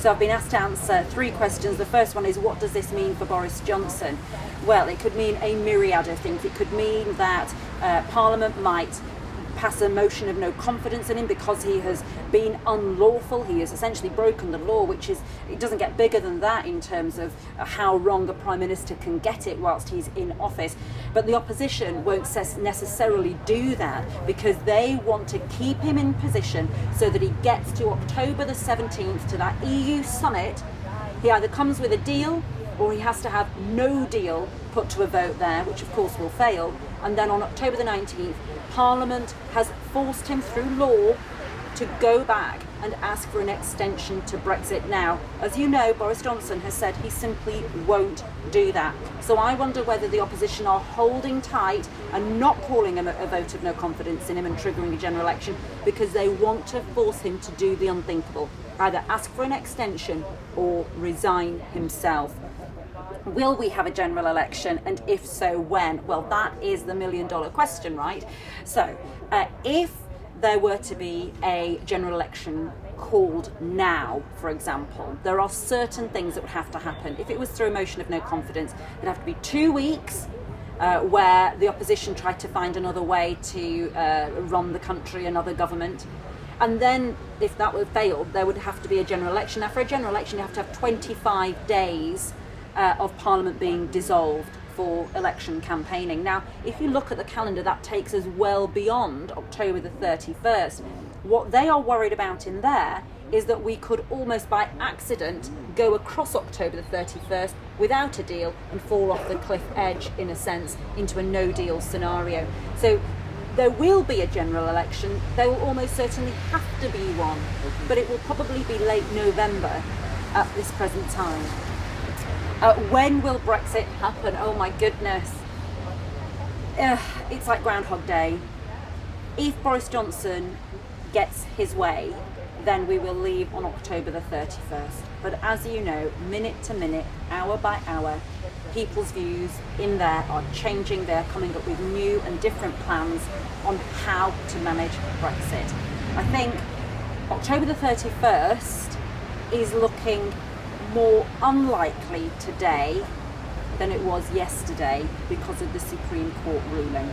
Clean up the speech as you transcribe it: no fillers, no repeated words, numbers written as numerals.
So I've been asked to answer 3 questions. The first one is, what does this mean for Boris Johnson? Well, it could mean a myriad of things. It could mean that Parliament might pass a motion of no confidence in him because he has been unlawful. He has essentially broken the law, which is, it doesn't get bigger than that in terms of how wrong a Prime Minister can get it whilst he's in office. But the opposition won't necessarily do that because they want to keep him in position so that he gets to October the 17th to that EU summit. He either comes with a deal or he has to have no deal put to a vote there, which of course will fail. And then on October the 19th, Parliament has forced him through law to go back and ask for an extension to Brexit. Now, as you know, Boris Johnson has said he simply won't do that. So I wonder whether the opposition are holding tight and not calling him a vote of no confidence in him and triggering a general election because they want to force him to do the unthinkable, either ask for an extension or resign himself. Will we have a general election, and if so, when? Well, that is the million-dollar question, right? So, if there were to be a general election called now, for example, there are certain things that would have to happen. If it was through a motion of no confidence, it'd have to be 2 weeks where the opposition tried to find another way to run the country, another government. And then, if that would fail, there would have to be a general election. Now, for a general election, you have to have 25 days of Parliament being dissolved for election campaigning. Now, if you look at the calendar, that takes us well beyond October the 31st. What they are worried about in there is that we could almost by accident go across October the 31st without a deal and fall off the cliff edge, in a sense, into a no-deal scenario. So there will be a general election. There will almost certainly have to be one, but it will probably be late November at this present time. When will Brexit happen? Oh my goodness. It's like Groundhog Day. If Boris Johnson gets his way, then we will leave on October the 31st. But as you know, minute to minute, hour by hour, people's views in there are changing. They're coming up with new and different plans on how to manage Brexit. I think October the 31st is looking more unlikely today than it was yesterday because of the Supreme Court ruling.